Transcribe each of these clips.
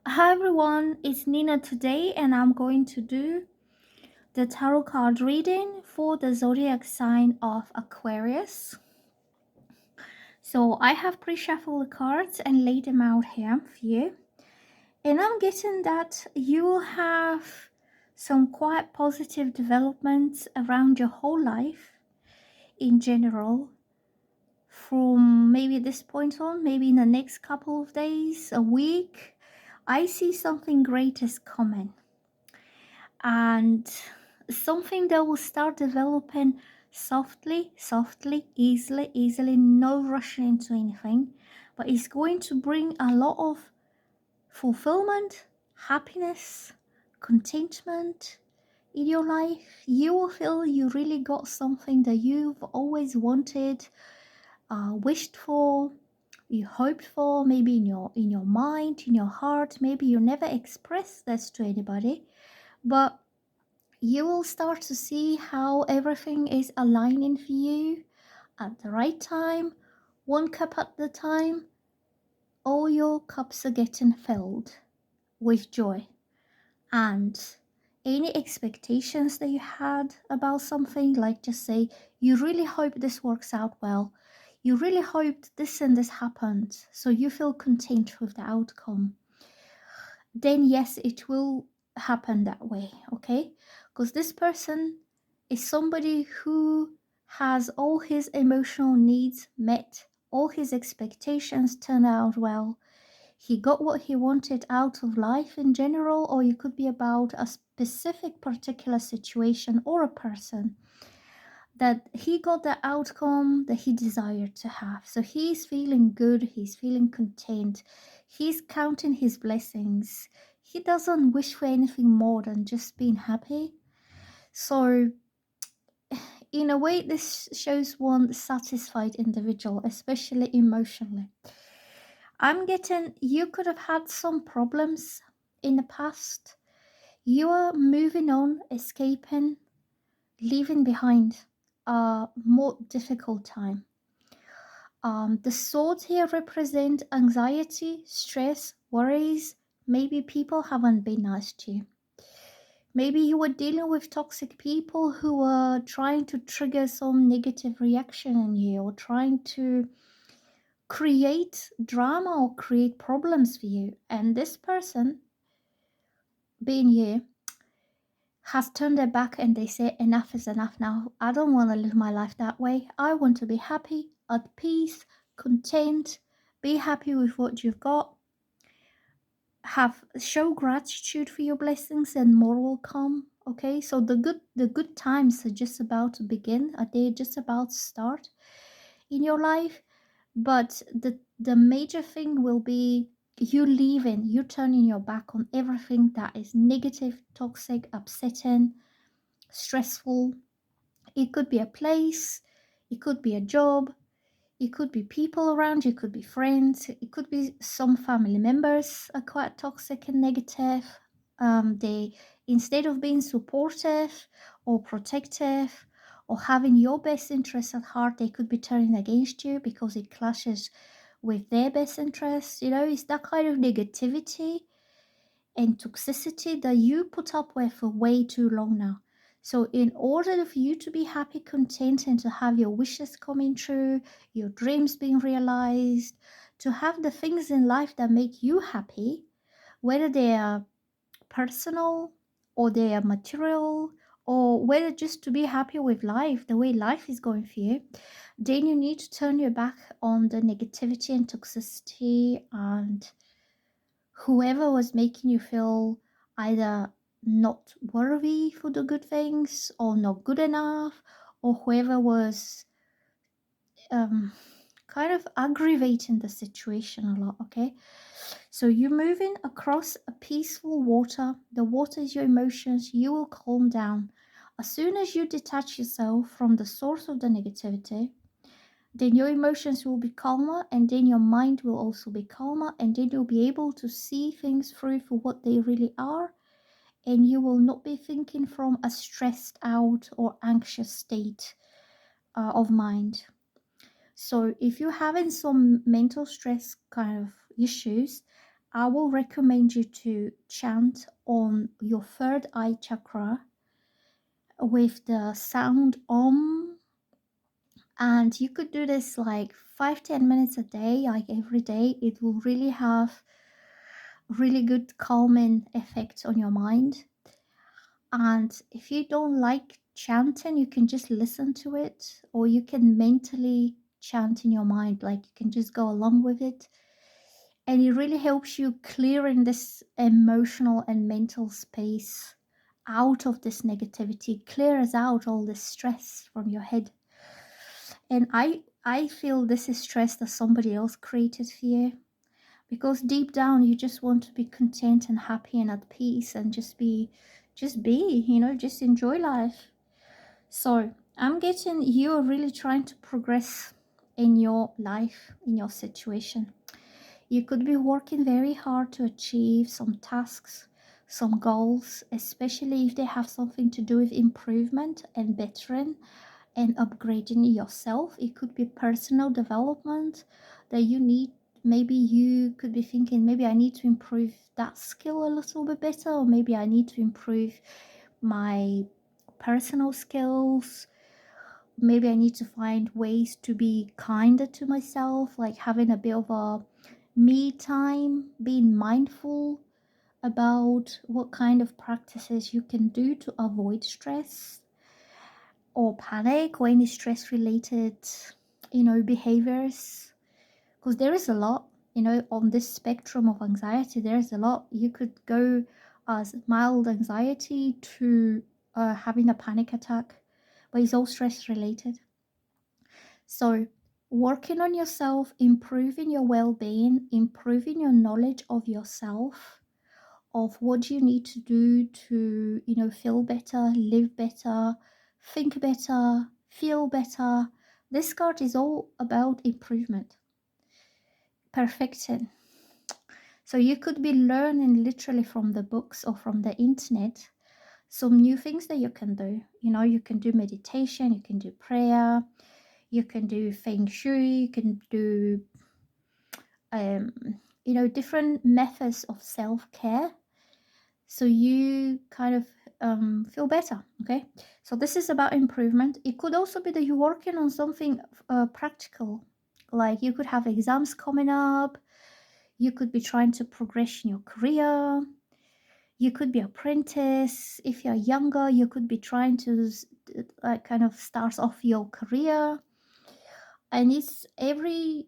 Hi everyone, it's Nina today, and I'm going to do the tarot card reading for the zodiac sign of Aquarius. So I have pre-shuffled the cards and laid them out here for you. And I'm getting that you will have some quite positive developments around your whole life in general from maybe this point on, maybe in the next couple of days, a week. I see something great is coming. And something that will start developing softly, easily, no rushing into anything, but it's going to bring a lot of fulfillment, happiness, contentment in your life. You will feel you really got something that you've always wanted, wished for, you hoped for, maybe in your mind, in your heart. Maybe you never expressed this to anybody, but you will start to see how everything is aligning for you at the right time, one cup at a time. All your cups are getting filled with joy, and any expectations that you had about something, like just say you really hope this works out well, you really hoped this and this happened, so you feel content with the outcome, then yes, it will happen that way, okay? Because this person is somebody who has all his emotional needs met, all his expectations turned out well. He got what he wanted out of life in general, or it could be about a specific particular situation or a person, that he got the outcome that he desired to have. So he's feeling good, he's feeling content, he's counting his blessings. He doesn't wish for anything more than just being happy. So, in a way, this shows one satisfied individual, especially emotionally. I'm getting you could have had some problems in the past. You are moving on, escaping, leaving behind a more difficult time. The swords here represent anxiety, stress, worries. Maybe people haven't been nice to you. Maybe you were dealing with toxic people who were trying to trigger some negative reaction in you, or trying to create drama or create problems for you. And this person, being you, has turned their back and they say, enough is enough now. I don't want to live my life that way. I want to be happy, at peace, content, be happy with what you've got. Show gratitude for your blessings and more will come. Okay, so the good times are just about to begin. They're just about to start in your life. But the major thing will be you leaving, you turning your back on everything that is negative, toxic, upsetting, stressful. It could be a place, it could be a job, it could be people around you, it could be friends, it could be some family members are quite toxic and negative. They, instead of being supportive or protective or having your best interests at heart, they could be turning against you because it clashes with their best interests. It's that kind of negativity and toxicity that you put up with for way too long now. So, in order for you to be happy, content, and to have your wishes coming true, your dreams being realized, to have the things in life that make you happy, whether they are personal or they are material, or whether just to be happy with life, the way life is going for you, then you need to turn your back on the negativity and toxicity and whoever was making you feel either not worthy for the good things or not good enough, or whoever was um, kind of aggravating the situation a lot. Okay, so you're moving across a peaceful water. The water is your emotions. You will calm down as soon as you detach yourself from the source of the negativity. Then your emotions will be calmer, and then your mind will also be calmer, and then you'll be able to see things through for what they really are, and you will not be thinking from a stressed out or anxious state of mind. So if you're having some mental stress kind of issues, I will recommend you to chant on your third eye chakra with the sound Om. And you could do this like 5-10 minutes a day, like every day. It will really have really good calming effects on your mind. And if you don't like chanting, you can just listen to it, or you can mentally chant in your mind, like you can just go along with it. And it really helps you clearing this emotional and mental space out of this negativity, clears out all this stress from your head. And I feel this is stress that somebody else created for you, because deep down you just want to be content and happy and at peace and just be, just enjoy life. So I'm getting you are really trying to progress in your life, in your situation. You could be working very hard to achieve some tasks, some goals, especially if they have something to do with improvement and bettering and upgrading yourself. It could be personal development that you need. Maybe you could be thinking, maybe I need to improve that skill a little bit better, or maybe I need to improve my personal skills. Maybe I need to find ways to be kinder to myself, like having a bit of a me time, being mindful about what kind of practices you can do to avoid stress or panic or any stress related behaviors, because there is a lot on this spectrum of anxiety. There's a lot. You could go as mild anxiety to having a panic attack, but it's all stress related. So working on yourself, improving your well-being, improving your knowledge of yourself, of what you need to do to feel better, live better, think better, feel better. This card is all about improvement, perfecting. So you could be learning literally from the books or from the internet some new things that you can do. You can do meditation, you can do prayer, you can do feng shui, you can do different methods of self-care, so you kind of feel better. Okay, so this is about improvement. It could also be that you're working on something practical, like you could have exams coming up, you could be trying to progress in your career, you could be apprentice. If you're younger, you could be trying to kind of start off your career. And it's every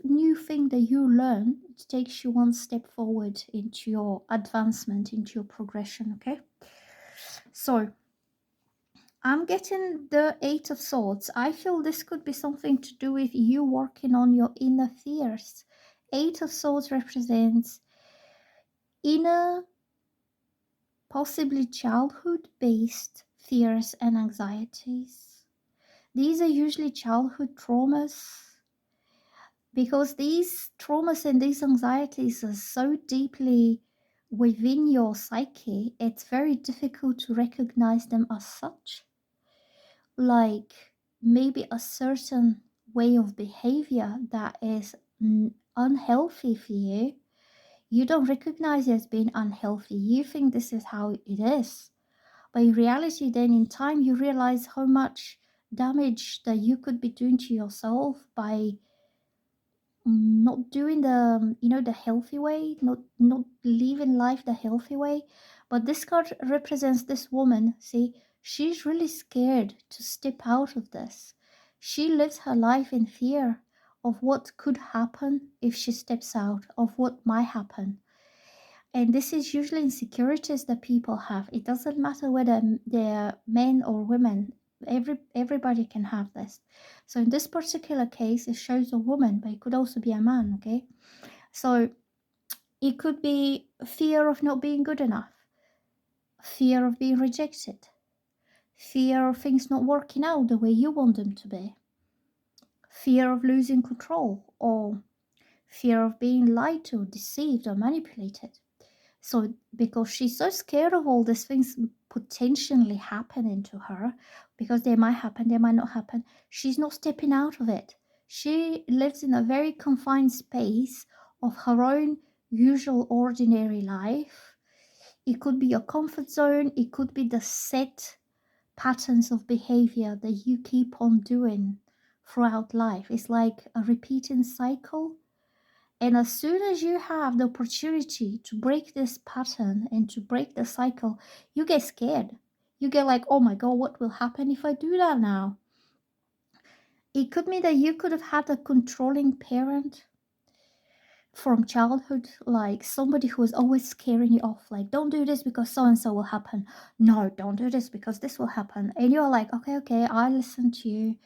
new thing that you learn, it takes you one step forward into your advancement, into your progression. Okay, so I'm getting the Eight of Swords. I feel this could be something to do with you working on your inner fears. Eight of Swords represents inner, possibly childhood based fears and anxieties. These are usually childhood traumas, because these traumas and these anxieties are so deeply within your psyche, it's very difficult to recognize them as such. Like maybe a certain way of behavior that is unhealthy for you, you don't recognize it as being unhealthy. You think this is how it is. But in reality, then in time, you realize how much damage that you could be doing to yourself by not doing the healthy way, not living life the healthy way. But this card represents this woman. See, she's really scared to step out of this. She lives her life in fear of what could happen if she steps out, of what might happen. And this is usually insecurities that people have. It doesn't matter whether they're men or women. Everybody can have this. So in this particular case, it shows a woman, but it could also be a man. Okay, so it could be fear of not being good enough, fear of being rejected, fear of things not working out the way you want them to be, fear of losing control, or fear of being lied to, deceived, or manipulated. So because she's so scared of all these things potentially happening to her, because they might happen, they might not happen, she's not stepping out of it. She lives in a very confined space of her own usual ordinary life. It could be your comfort zone. It could be the set patterns of behavior that you keep on doing throughout life. It's like a repeating cycle. And as soon as you have the opportunity to break this pattern and to break the cycle, you get scared. You get like, oh my God, what will happen if I do that now? It could mean that you could have had a controlling parent from childhood, like somebody who was always scaring you off, like, don't do this because so and so will happen. No, don't do this because this will happen. And you're like, okay, I listen to you.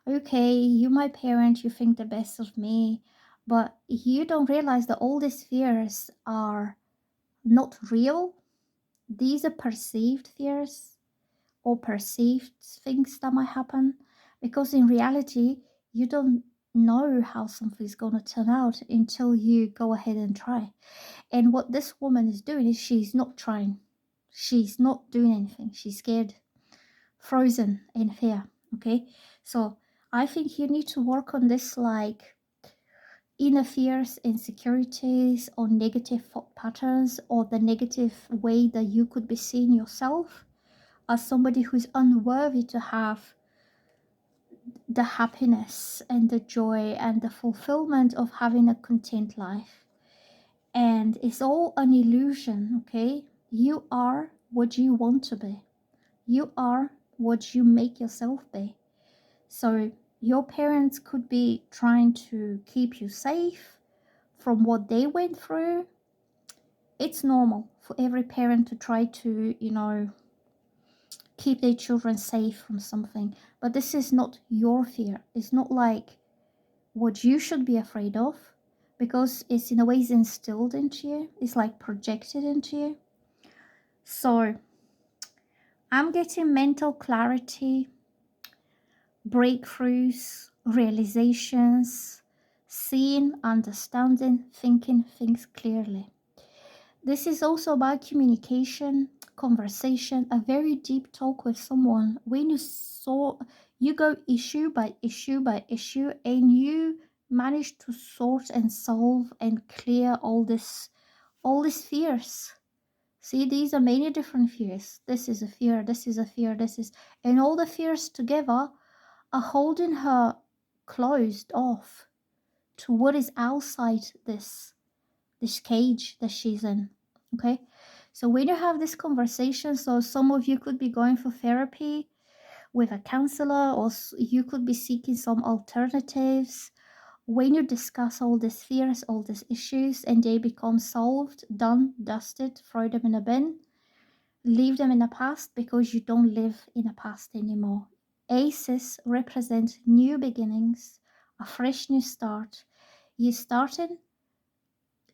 Okay, you my parent, you think the best of me. But you don't realize that all these fears are not real. These are perceived fears or perceived things that might happen, because in reality you don't know how something's going to turn out until you go ahead and try. And what this woman is doing is she's not trying, she's not doing anything, she's scared, frozen in fear. Okay, so I think you need to work on this, like inner fears, insecurities, or negative thought patterns, or the negative way that you could be seeing yourself as somebody who's unworthy to have the happiness and the joy and the fulfillment of having a content life. And it's all an illusion, okay? You are what you want to be. You are what you make yourself be. So your parents could be trying to keep you safe from what they went through. It's normal for every parent to try to, keep their children safe from something. But this is not your fear. It's not like what you should be afraid of, because it's in a way instilled into you. It's like projected into you. So I'm getting mental clarity, breakthroughs, realizations, seeing, understanding, thinking things clearly. This is also about communication, conversation, a very deep talk with someone. When you go issue by issue by issue, and you manage to sort and solve and clear all these fears. See, these are many different fears. This is a fear, this is a fear, and all the fears together are holding her closed off to what is outside this cage that she's in. Okay, so when you have this conversation, so some of you could be going for therapy with a counselor, or you could be seeking some alternatives. When you discuss all these fears, all these issues, and they become solved, done, dusted, throw them in a bin, leave them in the past, because you don't live in the past anymore. Aces represent new beginnings, a fresh new start. You started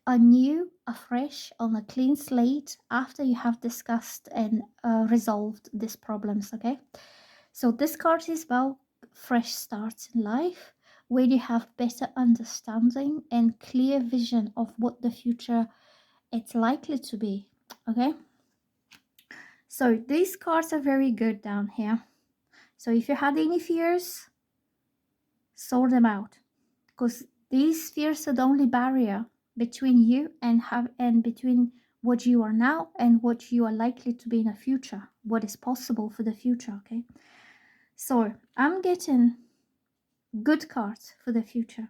anew, afresh, on a clean slate after you have discussed and resolved these problems. Okay, so this card is about fresh starts in life, where you have better understanding and clear vision of what the future it's likely to be. Okay, so these cards are very good down here. So if you had any fears, sort them out, because these fears are the only barrier between you and between what you are now and what you are likely to be in the future, what is possible for the future. Okay, so I'm getting good cards for the future,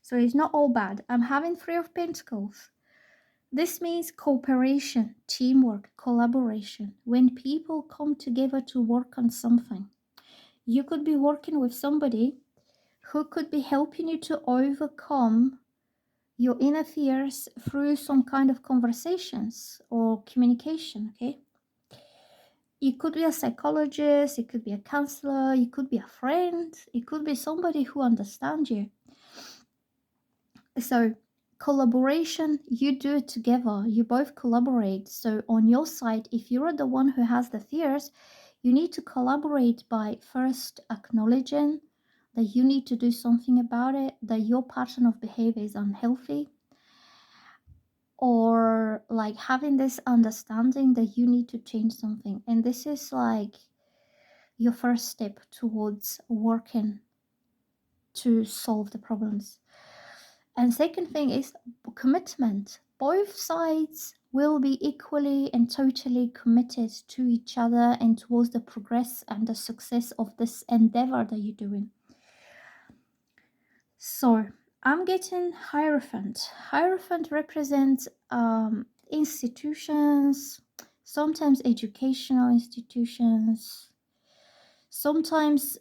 so it's not all bad. I'm having 3 of Pentacles. This means cooperation, teamwork, collaboration. When people come together to work on something, you could be working with somebody who could be helping you to overcome your inner fears through some kind of conversations or communication. Okay, it could be a psychologist, it could be a counselor, it could be a friend, it could be somebody who understands you. So collaboration, you do it together, you both collaborate. So on your side, if you're the one who has the fears, you need to collaborate by first acknowledging that you need to do something about it, that your pattern of behavior is unhealthy, or like having this understanding that you need to change something. And this is like your first step towards working to solve the problems. And second thing is commitment. Both sides will be equally and totally committed to each other and towards the progress and the success of this endeavor that you're doing. So I'm getting Hierophant. Hierophant represents institutions, sometimes educational institutions, sometimes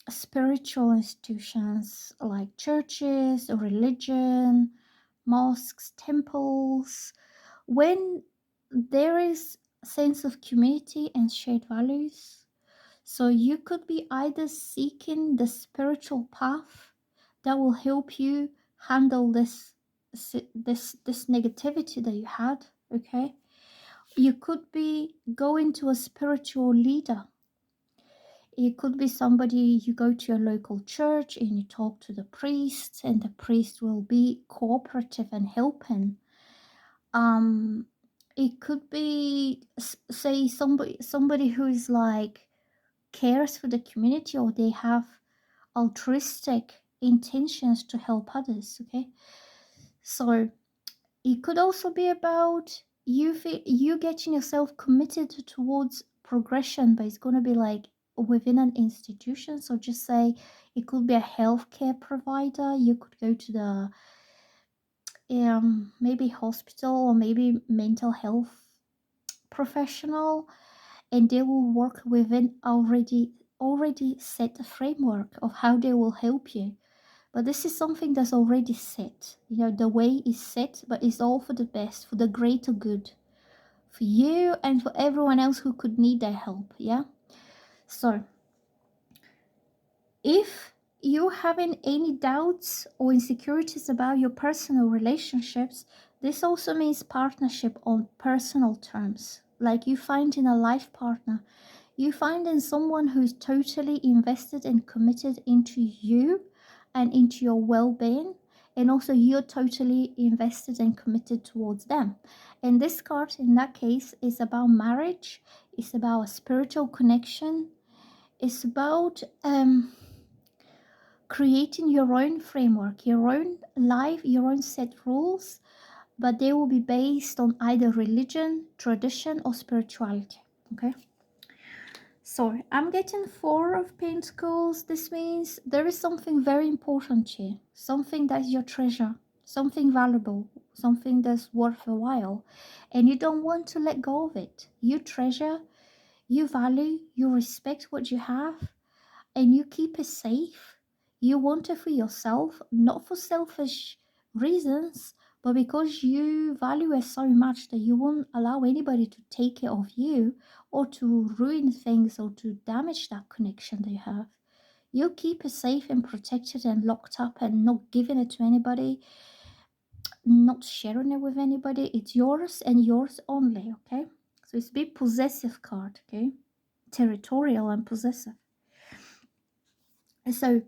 spiritual institutions like churches or religion, mosques, temples. When there is a sense of community and shared values, so you could be either seeking the spiritual path that will help you handle this negativity that you had, okay? You could be going to a spiritual leader. It could be somebody, you go to your local church and you talk to the priest, and the priest will be cooperative and helping. It could be, say, somebody who is like cares for the community, or they have altruistic intentions to help others, okay? So it could also be about you getting yourself committed towards progression, but it's going to be like within an institution. So just say it could be a healthcare provider. You could go to the maybe hospital or maybe mental health professional, and they will work within already set framework of how they will help you. But this is something that's already set. You know, the way is set, but it's all for the best, for the greater good, for you and for everyone else who could need their help. Yeah. So if you're having any doubts or insecurities about your personal relationships, this also means partnership on personal terms. Like you finding a life partner, you finding someone who's totally invested and committed into you and into your well-being, and also you're totally invested and committed towards them. And this card in that case is about marriage, it's about a spiritual connection, it's about creating your own framework, your own life, your own set rules, but they will be based on either religion, tradition, or spirituality. Okay. So I'm getting 4 of Pentacles. This means there is something very important here, something that's your treasure, something valuable, something that's worth a while, and you don't want to let go of it. You treasure, you value, you respect what you have, and you keep it safe. You want it for yourself, not for selfish reasons, but because you value it so much that you won't allow anybody to take it off you or to ruin things or to damage that connection that you have. You keep it safe and protected and locked up and not giving it to anybody, not sharing it with anybody. It's yours and yours only, okay? So it's a big possessive card, okay? Territorial and possessive. So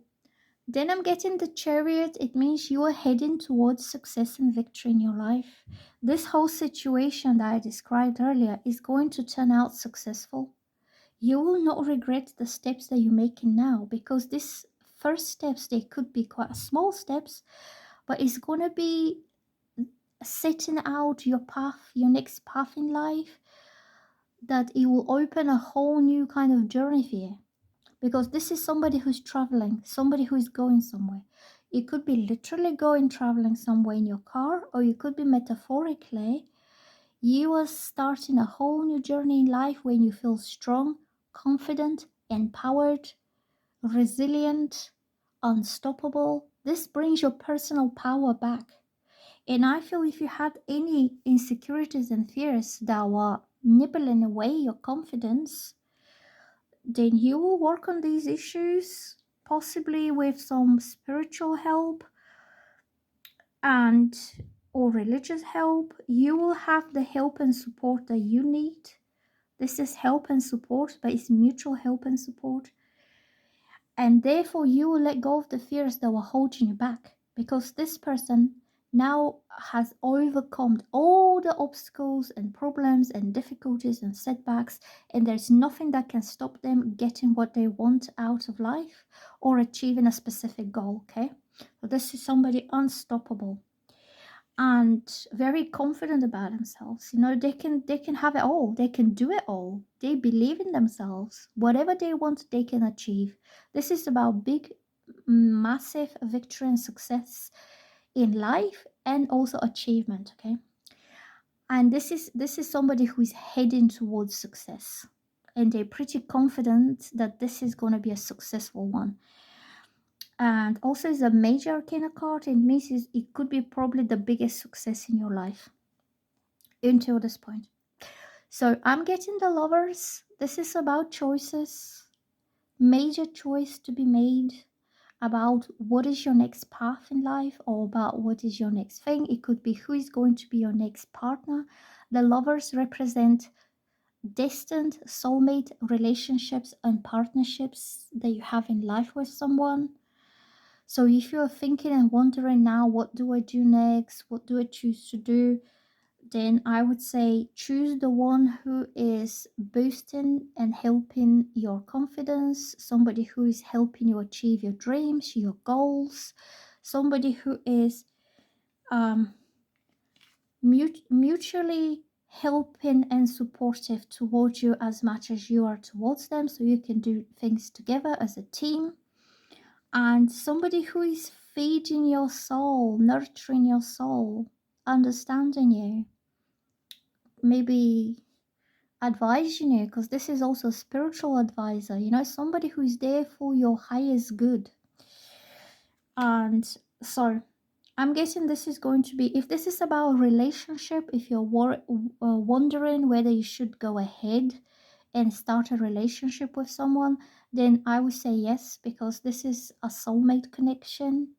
then I'm getting the Chariot. It means you are heading towards success and victory in your life. This whole situation that I described earlier is going to turn out successful. You will not regret the steps that you're making now, because these first steps, they could be quite small steps, but it's going to be setting out your path, your next path in life, that it will open a whole new kind of journey for you. Because this is somebody who's traveling, somebody who's going somewhere. It could be literally going traveling somewhere in your car, or you could be metaphorically. You are starting a whole new journey in life when you feel strong, confident, empowered, resilient, unstoppable. This brings your personal power back. And I feel if you had any insecurities and fears that were nibbling away your confidence, then you will work on these issues, possibly with some spiritual help and or religious help. You will have the help and support that you need. This is help and support, but it's mutual help and support. And therefore you will let go of the fears that were holding you back, because this person now has overcome all the obstacles and problems and difficulties and setbacks, and there's nothing that can stop them getting what they want out of life or achieving a specific goal, okay? So this is somebody unstoppable and very confident about themselves. You know, they can have it all, they can do it all, they believe in themselves. Whatever they want, they can achieve. This is about big, massive victory and success in life, and also achievement. Okay, and this is somebody who is heading towards success, and they're pretty confident that this is going to be a successful one. And also, is a major arcana card. It means it could be probably the biggest success in your life until this point. So I'm getting the Lovers. This is about choices, major choice to be made about what is your next path in life, or about what is your next thing. It could be who is going to be your next partner. The Lovers represent distant soulmate relationships and partnerships that you have in life with someone. So if you're thinking and wondering now, what do I do next? What do I choose to do? Then I would say choose the one who is boosting and helping your confidence, somebody who is helping you achieve your dreams, your goals, somebody who is um, mutually helping and supportive towards you as much as you are towards them, so you can do things together as a team. And somebody who is feeding your soul, nurturing your soul, understanding you, maybe advising you, because this is also a spiritual advisor, you know, somebody who is there for your highest good. And so I'm guessing this is going to be, if this is about a relationship, if you're wondering whether you should go ahead and start a relationship with someone, then I would say yes, because this is a soulmate connection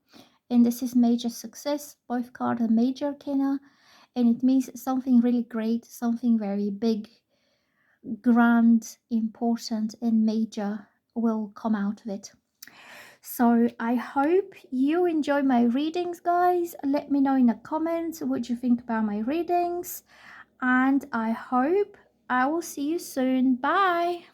and this is major success. Both cards are major arcana, and it means something really great, something very big, grand, important, and major will come out of it. So I hope you enjoy my readings, guys. Let me know in the comments what you think about my readings, and I hope I will see you soon. Bye.